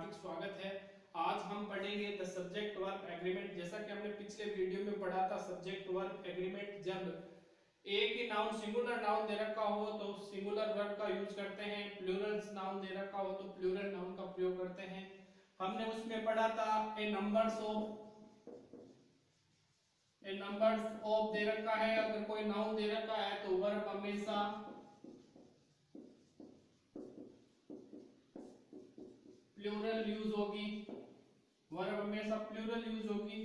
हार्दिक स्वागत है। आज हम पढ़ेंगे द सब्जेक्ट वर्ब एग्रीमेंट। जैसा कि हमने पिछले वीडियो में पढ़ा था, सब्जेक्ट वर्ब एग्रीमेंट जब एक ही नाउन सिंगुलर नाउन दे रखा हो तो सिंगुलर वर्ब का यूज करते हैं, प्लूरल नाउन दे रखा हो तो प्लूरल नाउन का प्रयोग करते हैं। हमने उसमें पढ़ा था ए नंबर्स ऑफ दे रखा है, अगर कोई नाउन दे रखा है तो वर्ब हमेशा प्लूरल यूज होगी, वर्ब हमेशा प्लूरल यूज होगी।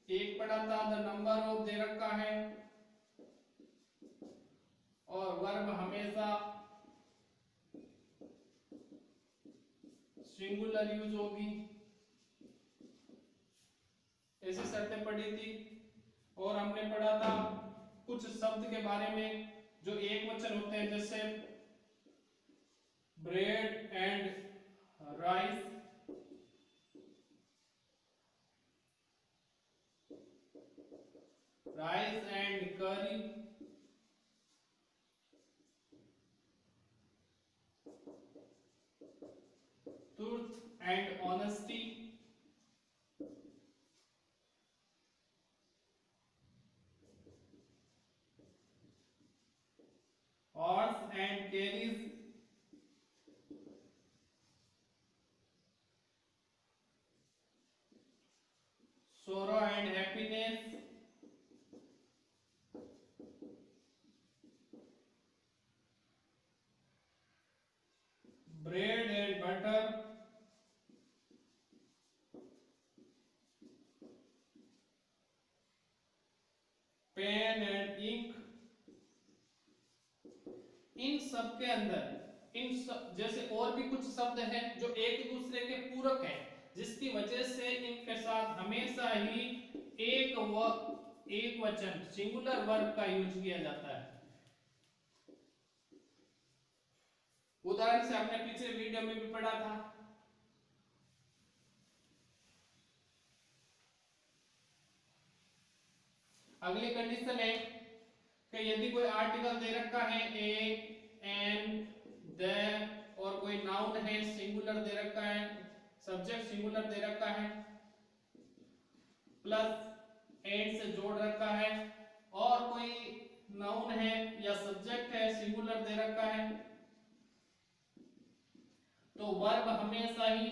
एक पढ़ा था द नंबर ऑफ दे रखा है और वर्ब हमेशा सिंगुलर यूज होगी, ऐसी शर्तें पढ़ी थी। और हमने पढ़ा था कुछ शब्द के बारे में जो एक वचन होते हैं, जैसे bread and rice, rice and curry, truth and honesty, horse and carriage, sorrow and happiness, bread and butter, pen and ink। इन सब के अंदर जैसे और भी कुछ शब्द हैं जो एक दूसरे के पूरक हैं, जिसकी वजह से इनके साथ हमेशा ही एक वचन सिंगुलर वर्ब का यूज किया जाता है। उदाहरण से हमने पिछले वीडियो में भी पढ़ा था। अगली कंडीशन है कि यदि कोई आर्टिकल दे रखा है ए, एन, द और कोई नाउन है सिंगुलर दे रखा है, सब्जेक्ट सिंगुलर दे रखा है, प्लस एंड से जोड़ रखा है, और कोई नाउन है या सब्जेक्ट है सिंगुलर दे रखा है, तो वर्ब हमेशा ही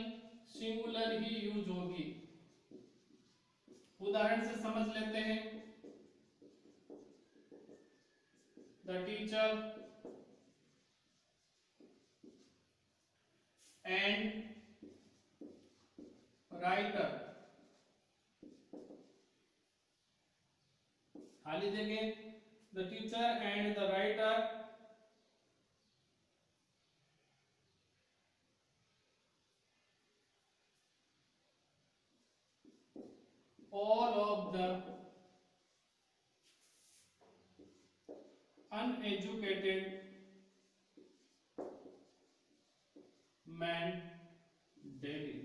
सिंगुलर ही यूज होगी। उदाहरण से समझ लेते हैं। द टीचर एंड राइटर, खाली जगह, the teacher and the writer all of the uneducated men daily।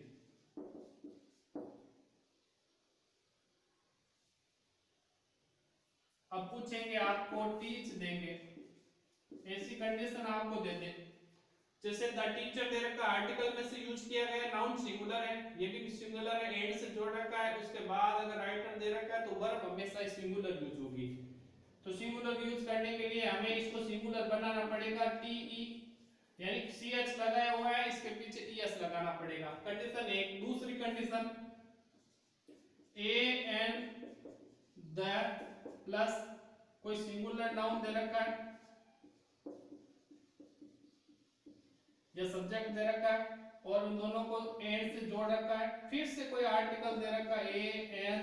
अब पूछेंगे, आपको टीच देंगे, ऐसी कंडीशन आपको दे दे, जैसे द टीचर दे रखा आर्टिकल में से यूज किया गया, नाउन सिंगुलर है, ये भी सिंगुलर है, एंड से जोड़ रखा है, उसके बाद अगर राइटर दे रखा है तो वर्ब हमेशा सिंगुलर यूज होगी। तो सिंगुलर यूज करने के लिए हमें इसको सिंगुलर बनाना पड़ेगा, टी ई यानी सी एच लगाया हुआ है, इसके पीछे ई एस लगाना पड़ेगा। कंडीशन एक। दूसरी condition, a an the plus कोई सिंगुलर नाउन दे रखा है या सब्जेक्ट दे रखा है और उन दोनों को एंड से जोड़ रखा है, फिर से कोई आर्टिकल दे रखा है ए एन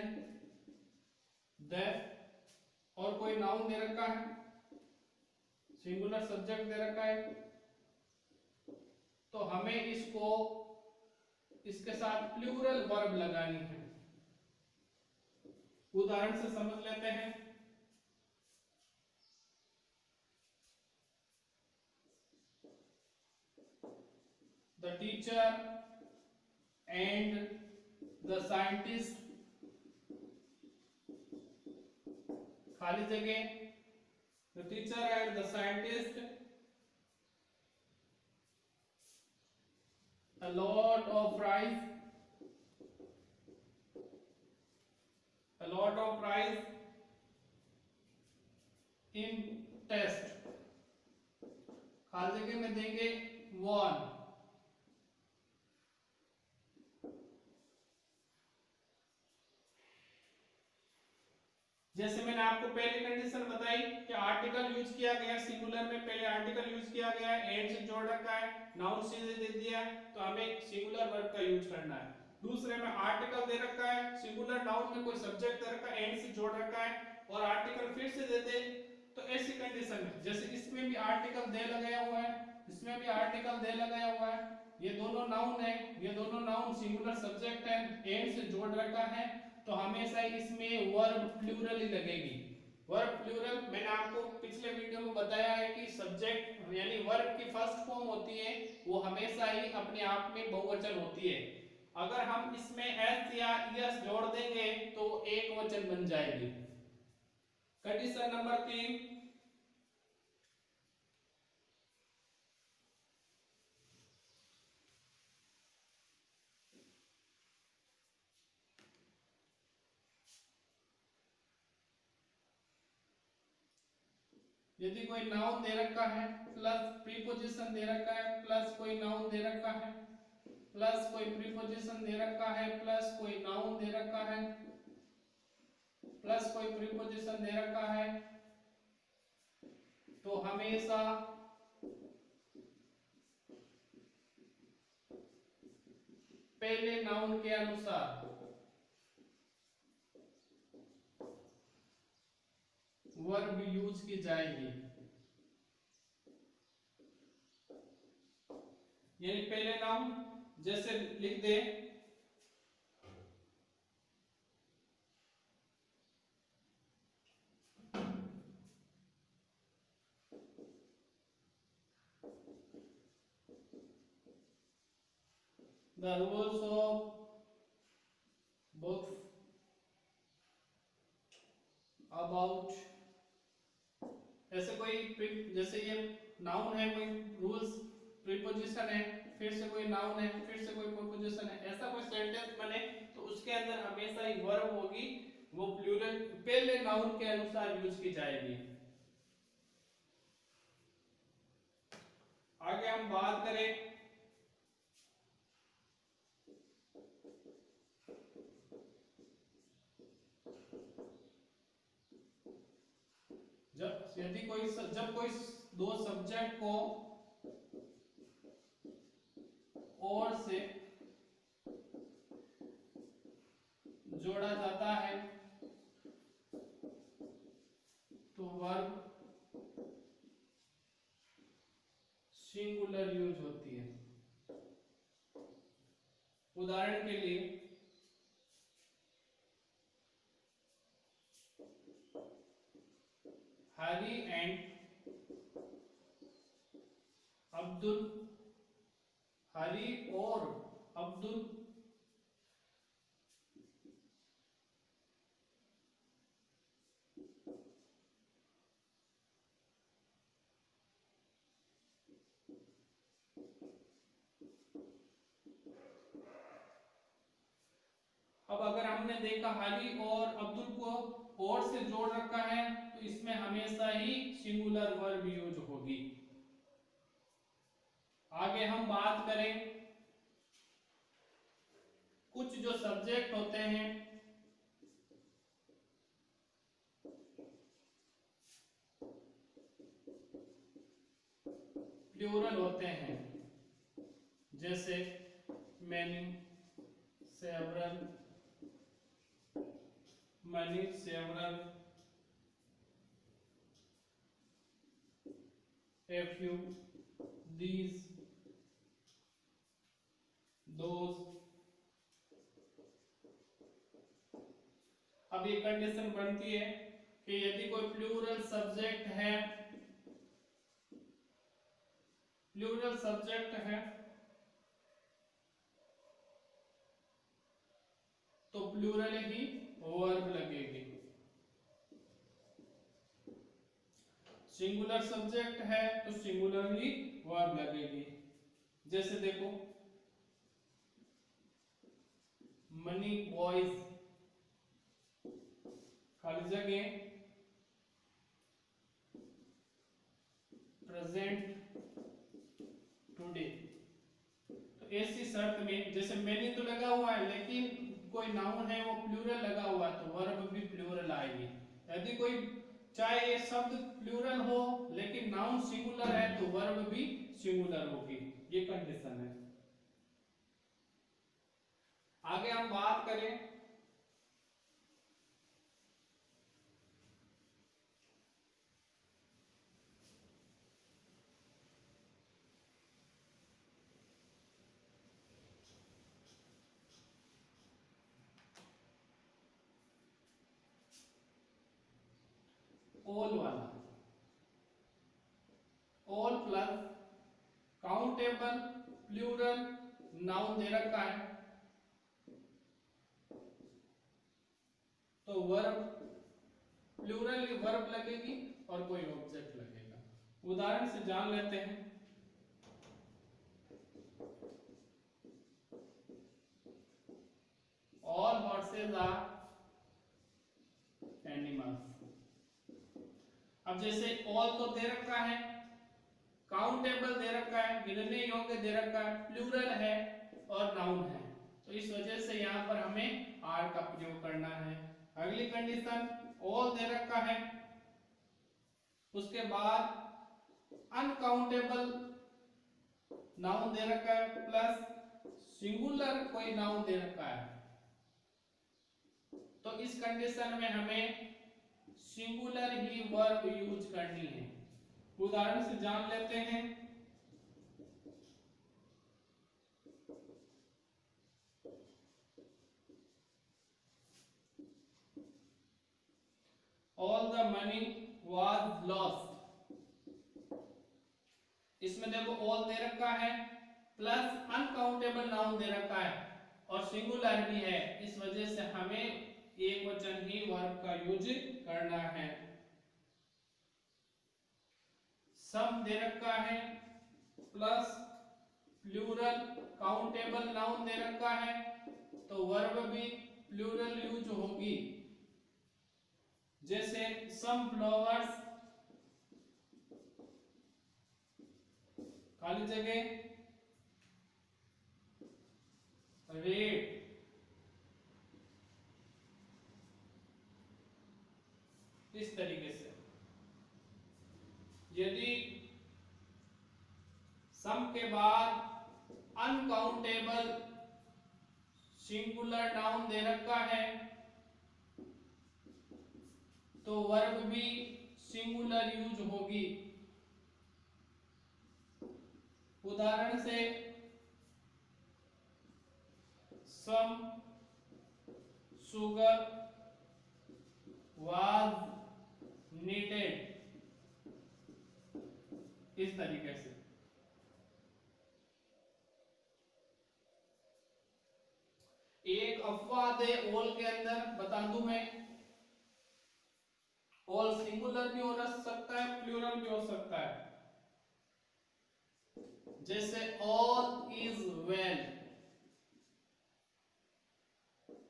द और कोई नाउन दे रखा है, सिंगुलर सब्जेक्ट दे रखा है, तो हमें इसको इसके साथ प्लूरल वर्ब लगानी है। उदाहरण से समझ लेते हैं। The teacher and the scientist, खाली जगह, the teacher and the scientist a lot of rice, a lot of rice in test, खाली जगह में देंगे वन। जैसे मैंने आपको पहली कंडीशन बताई कि आर्टिकल यूज किया गया सिंगुलर में, पहले आर्टिकल यूज किया गया है, एंड से जोड़ रखा है, नाउन सीधे दे दिया, तो हमें सिंगुलर वर्ब का यूज करना है। दूसरे में आर्टिकल दे रखा है, सिंगुलर नाउन में कोई सब्जेक्ट दे रखा है, एंड से जोड़ रखा है और आर्टिकल फिर से दे दे, तो ऐसी कंडीशन में जैसे इसमें भी आर्टिकल दे लगाया हुआ है, इसमें भी आर्टिकल दे लगाया हुआ है, ये दोनों नाउन है, ये दोनों नाउन सिंगुलर सब्जेक्ट है, एंड से जोड़ रखा है, तो हमेशा इसमें वर्ब प्लूरल ही लगेगी। वर्ब प्लूरल मैंने आपको पिछले वीडियो में बताया है कि सब्जेक्ट यानी वर्ब की फर्स्ट फॉर्म होती है वो हमेशा ही अपने आप में बहुवचन होती है। अगर हम इसमें एस या यस जोड़ देंगे तो एक वचन बन जाएगी। कंडीशन नंबर 3, यदि कोई नाउन दे रखा है प्लस प्रीपोजिशन दे रखा है प्लस कोई नाउन दे रखा है प्लस कोई प्रीपोजिशन दे रखा है प्लस कोई नाउन दे रखा है प्लस कोई प्रीपोजिशन दे रखा है, तो हमेशा पहले नाउन के अनुसार वर्ब यूज की जाएगी। यानी पहले नाउन जैसे लिख दे the rules of books about, ऐसे कोई जैसे ये नाउन है, कोई रूल्स प्रीपोजिशन है, फिर से कोई नाउन है, फिर से कोई प्रीपोजिशन है, ऐसा कोई सेंटेंस बने तो उसके अंदर हमेशा ही वर्ब होगी, वो प्लूरल पहले नाउन के अनुसार यूज की जाएगी। आगे हम बात करें जब कोई दो सब्जेक्ट को और से जोड़ा जाता है तो वर्ब सिंगुलर यूज होती है। उदाहरण के लिए हरी एंड अब्दुल, हरी और अब्दुल अब अगर हमने देखा हरी और अब्दुल को और से जोड़ रखा है तो इसमें हमेशा ही सिंगुलर वर्ब यूज होगी। आगे हम बात करें कुछ जो सब्जेक्ट होते हैं प्लूरल होते हैं, जैसे many, several, money, several, a few, these, those। अब ये कंडीशन बनती है कि यदि कोई प्लूरल सब्जेक्ट है, प्लूरल सब्जेक्ट है तो प्लूरल ही वर्ब लगेगी। सिंगुलर सब्जेक्ट है तो सिंगुलर ही वर्ब लगेगी। जैसे देखो मनी बॉयज, खाली जगह प्रेजेंट टुडे। तो ऐसी शर्त में जैसे मैनी तो लगा हुआ है लेकिन कोई नाउन है वो प्लूरल लगा हुआ तो वर्ब भी प्लूरल आएगी। यदि कोई चाहे ये शब्द प्लूरल हो लेकिन नाउन सिंगुलर है तो वर्ब भी सिंगुलर होगी। ये कंडीशन है। आगे हम बात करें ऑल वाला। All plus countable plural noun दे रखा है तो वर्ब प्लूरल वर्ब लगेगी और कोई ऑब्जेक्ट लगेगा। उदाहरण से जान लेते हैं। All horses are animals. अब जैसे ऑल तो दे रखा है, काउंटेबल दे रखा है, गिनने योग्य दे रखा है, प्लूरल है और नाउन है, तो इस वजह से यहाँ पर हमें आर का प्रयोग करना है। अगली कंडीशन ऑल दे रखा है, उसके बाद अनकाउंटेबल नाउन दे रखा है प्लस सिंगुलर कोई नाउन दे रखा है, तो इस कंडीशन में हमें सिंगुलर ही वर्ब यूज करनी है। उदाहरण से जान लेते हैं। All the money was lost. इसमें देखो ऑल दे रखा है प्लस अनकाउंटेबल नाउन दे रखा है और सिंगुलर भी है, इस वजह से हमें एक वचन ही वर्ब का यूज करना है। सम दे रखा है प्लस प्लूरल काउंटेबल नाउन दे रखा है तो वर्ब भी प्लूरल यूज होगी। जैसे सम फ्लावर्स, खाली जगह रेड। इस तरीके से यदि सम के बाद अनकाउंटेबल सिंगुलर नाउन दे रखा है तो वर्ब भी सिंगुलर यूज होगी। उदाहरण से सम सुगर वाज नीडेड, इस तरीके से। एक अपवाद है ऑल के अंदर, बता दूं मैं, ऑल सिंगुलर भी हो सकता है प्लूरल भी हो सकता है। जैसे all is well,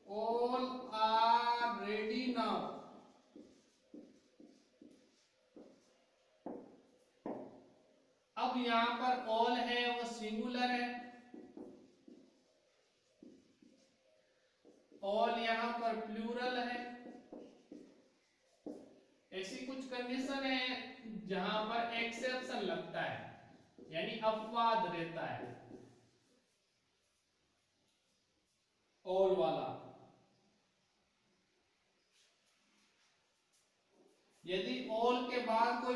all are ready now. अब यहां पर ऑल है वो सिंगुलर है, ऑल यहां पर प्लूरल है। ऐसी कुछ कंडीशन है जहां पर एक्सेप्शन लगता है, यानी अपवाद रहता है ऑल वाला। यदि ऑल के बाद कोई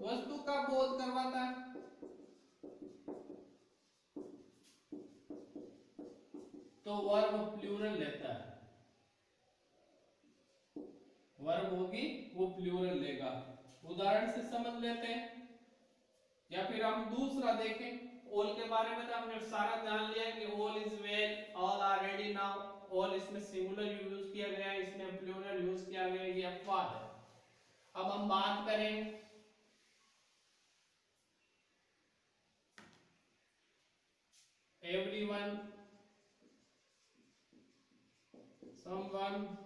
वस्तु का बोध करवाता है तो वर्ब प्लूरल लेता है, वर्ब होगी वो प्लूरल लेगा। उदाहरण से समझ लेते हैं, या फिर हम दूसरा देखें। ऑल के बारे में तो हमने सारा जान लिया कि all is well, all are ready now. All इसमें सिंगुलर यूज किया गया है, इसमें प्लूरल यूज किया गया है, ये अपवाद है। अब हम बात करें everyone someone,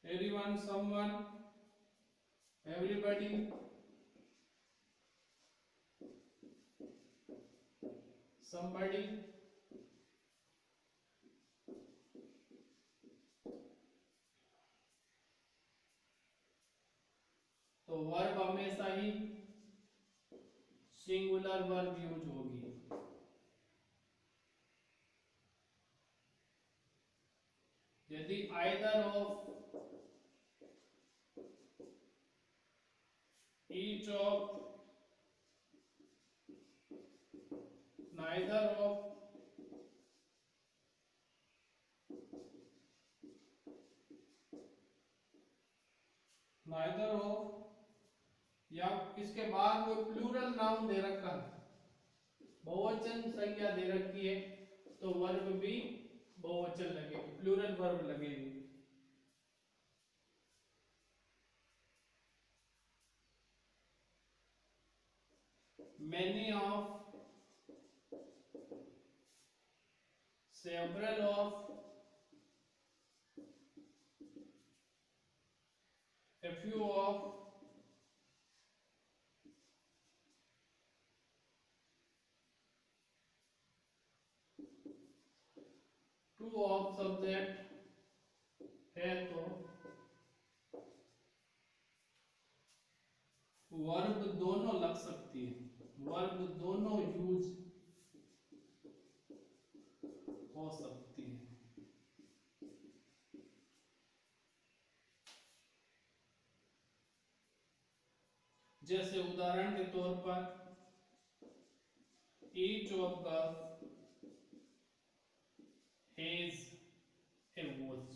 everyone, someone, everybody, somebody, तो वर्ब हमेशा ही सिंगुलर वर्ब यूज होगी। यदि either of, each of, neither of, neither of, या इसके बाद वो प्लूरल नाउन दे रखा है, बहुवचन संज्ञा दे रखी है, तो वर्ब भी बहुवचन लगेगी, प्लूरल वर्ब लगेगी। Many of, several of, a few of, two of subject है तो वर्ब दोनों लग सकती है, वर्ब दोनों यूज हो सकती है। जैसे उदाहरण के तौर पर each of girl has a watch,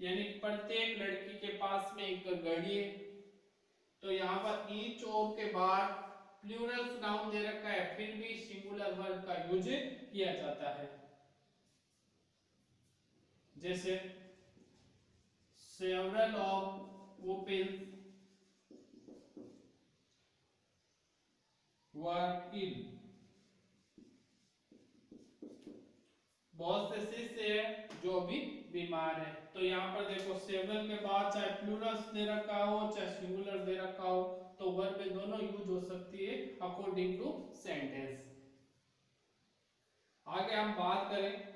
यानी प्रत्येक लड़की के पास में एक घड़ी है। तो यहाँ पर ईच ऑफ के बाद प्लूरल नाउन दे रखा है, फिर भी सिंगुलर वर्ब का यूज किया जाता है। जैसे several of pupils were ill, बहुत से शिष्य है जो भी बीमार है। तो यहाँ पर देखो सेवरल के बाद चाहे प्लूरल दे रखा हो चाहे सिंगुलर दे रखा हो, तो वर्ब में दोनों यूज हो सकती है अकॉर्डिंग टू सेंटेंस। आगे हम बात करें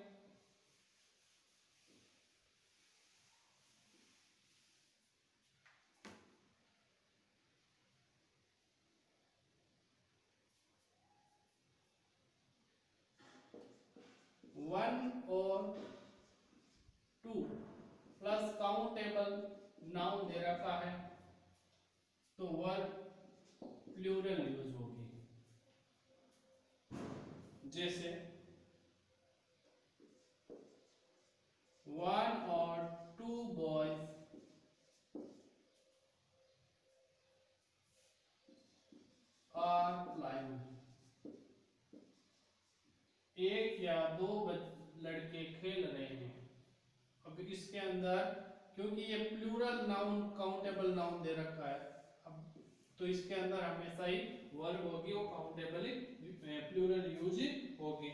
वन और टू प्लस काउंटेबल नाउन दे रखा है, तो वर्ब प्लूरल यूज होगी। जैसे वन और टू बॉयज आर प्लाइंग, एक या दो लड़के खेल रहे हैं। अब इसके अंदर क्योंकि ये प्लूरल नाउन काउंटेबल नाउन दे रखा है, अब तो इसके अंदर हमेशा ही वर्ब होगी, वो काउंटेबल प्लूरल यूज होगी।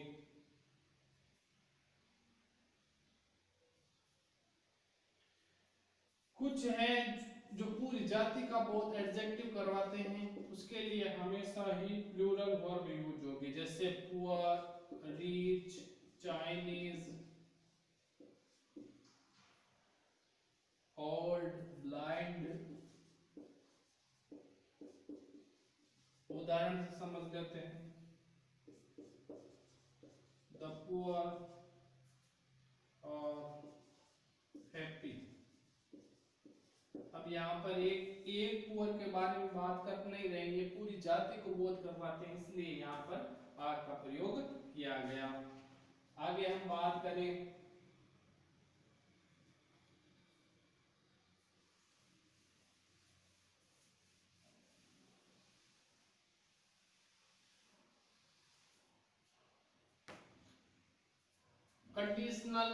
कुछ है जो पूरी जाति का बहुत एडजेक्टिव करवाते हैं, उसके लिए हमेशा ही प्लूरल वर्ब यूज होगी। जैसे poor, rich, Chinese, old, blind. उदाहरण से समझ लेते हैं। द पुअर और हैप्पी। अब यहाँ पर एक पुअर के बारे में बात कर नहीं रहेंगे, पूरी जाति को बोध करवाते हैं, इसलिए यहाँ पर आर का प्रयोग किया गया। आगे हम बात करें कंडीशनल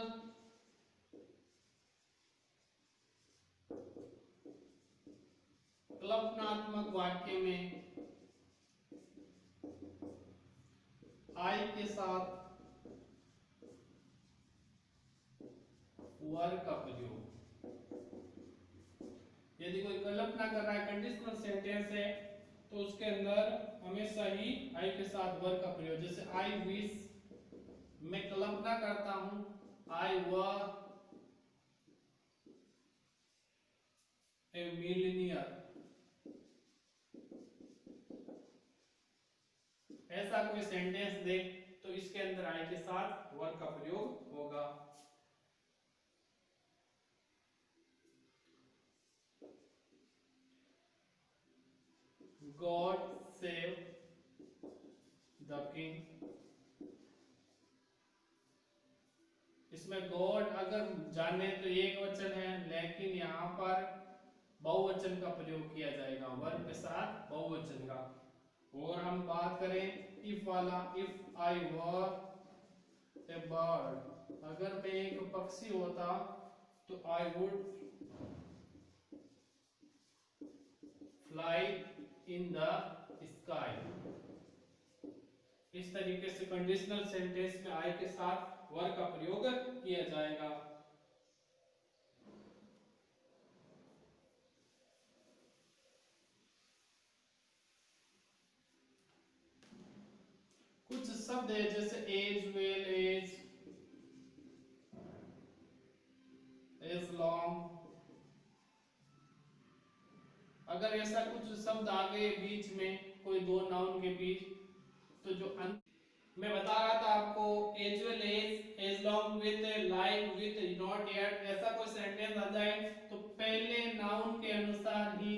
कल्पनात्मक वाक्य में आई के साथ वर्ब का प्रयोग। यदि कोई कल्पना कर रहा है कंडीशनल सेंटेंस है तो उसके अंदर हमेशा ही आई के साथ वर्ब का प्रयोग। जैसे आई विश, मैं कल्पना करता हूं, आई वर ए मिलियनियर, ऐसा कोई सेंटेंस दे तो इसके अंदर आई के साथ वर्ब का प्रयोग होगा। God save the king, इसमें गॉड अगर जाने तो एक वचन है, लेकिन यहाँ पर बहुवचन का प्रयोग किया जाएगा वर्ब के साथ बहुवचन का। और हम बात करें इफ वाला, if I were A bird, अगर मैं एक पक्षी होता तो I would fly in the sky. इस तरीके से कंडीशनल सेंटेंस में आई के साथ वर्ब का प्रयोग किया जाएगा। कुछ शब्द है जैसे as well as, as long, अगर ऐसा कुछ शब्द आ गए बीच में कोई दो नाउन के बीच तो जो मैं बता रहा था आपको as well as long with, like with, not yet, ऐसा कोई सेंटेंस आ जाए तो पहले नाउन के अनुसार ही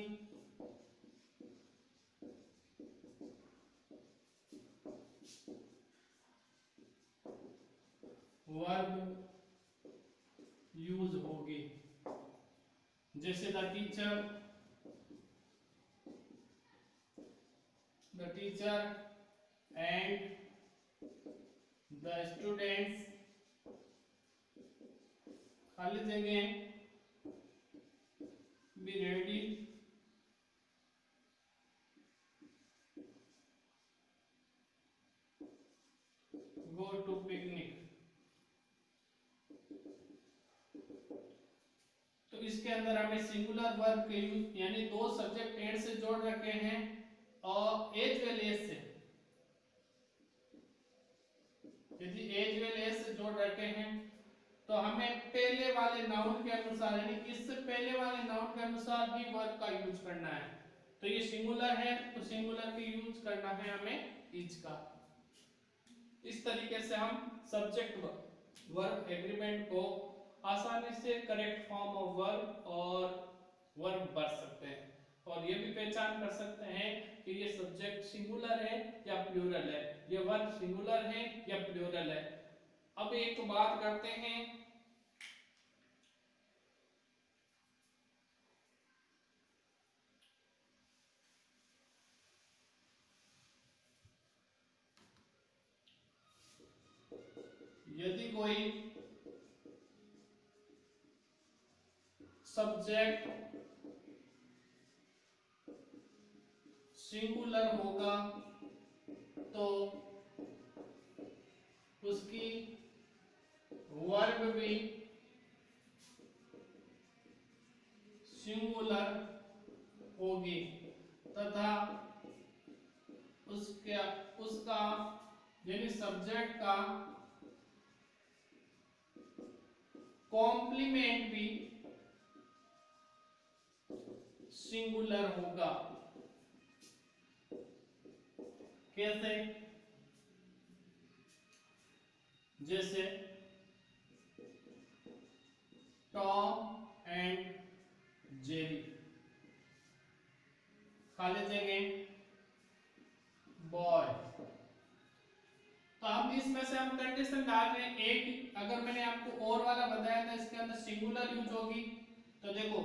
वर्ब यूज होगी। जैसे the teacher and the students, खाली जगह be ready go to picnic. तो इसके अंदर हमें सिंगुलर वर्ब के यूज यानी दो सब्जेक्ट एंड से जोड़ रखे हैं और एज वेल एज से, यदि एज वेल एज से जोड़ रखे हैं तो हमें पहले वाले नाउन के अनुसार यानी इससे पहले वाले नाउन के अनुसार ही वर्ब का यूज करना है। तो ये सिंगुलर है तो सिंगुलर की यूज करना है हमें इज का। इस तरीके से हम सब्जेक्ट वर्ब एग्रीमेंट को आसानी से करेक्ट फॉर्म ऑफ वर्ब और वर्ब भर सकते हैं और ये भी पहचान कर सकते हैं कि ये सब्जेक्ट सिंगुलर है या प्लूरल है, ये वर्ब सिंगुलर है या प्लूरल है। अब एक बात करते हैं यदि कोई सब्जेक्ट सिंगुलर होगा तो उसकी वर्ब भी सिंगुलर होगी तथा उसका यानी सब्जेक्ट का कॉम्प्लीमेंट भी सिंगुलर होगा। कैसे? जैसे टॉम एंड जेरी, खाली जगह बॉय। तो अब इसमें से हम कंडीशन डाल रहे हैं एक, अगर मैंने आपको और वाला बताया था इसके अंदर सिंगुलर यूज होगी तो देखो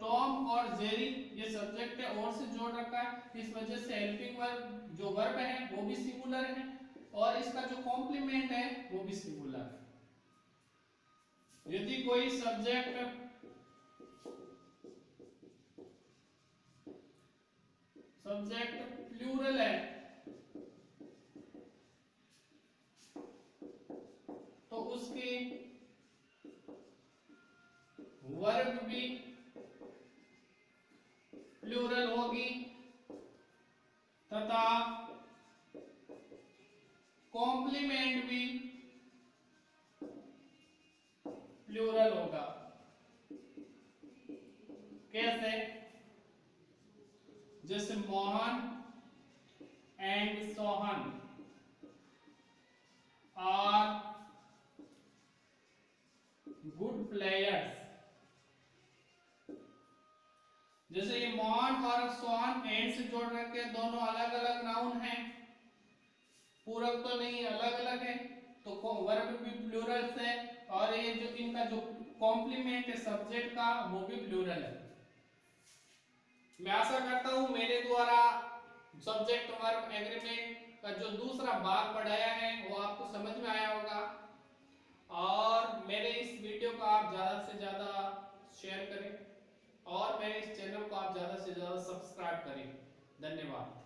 टॉम और जेरी ये सब्जेक्ट है और से जोड़ रखा है, इस वजह से हेल्पिंग वर्ब जो वर्ब है वो भी सिंगुलर है और इसका जो कॉम्प्लीमेंट है वो भी सिंगुलर है। यदि कोई सब्जेक्ट प्लूरल है तो उसकी प्लूरल होगा। कैसे? जैसे Mohan and Sohan are good players. जैसे ये मोहन और सोहन एंड से जोड़ रखे, दोनों अलग अलग नाउन हैं, पूरक तो नहीं, अलग अलग है, तो वर्ब भी प्लूरल है, और ये जो इनका जो कॉम्प्लीमेंट है सब्जेक्ट का वो भी प्लूरल है। मैं आशा करता हूं मेरे द्वारा सब्जेक्ट वर्ब एग्रीमेंट का जो दूसरा भाग पढ़ाया है वो आपको समझ में आया होगा, और मेरे इस वीडियो को आप ज्यादा से ज्यादा शेयर करें, और मेरे इस चैनल को आप ज्यादा से ज्यादा सब्सक्राइब करें। धन्यवाद।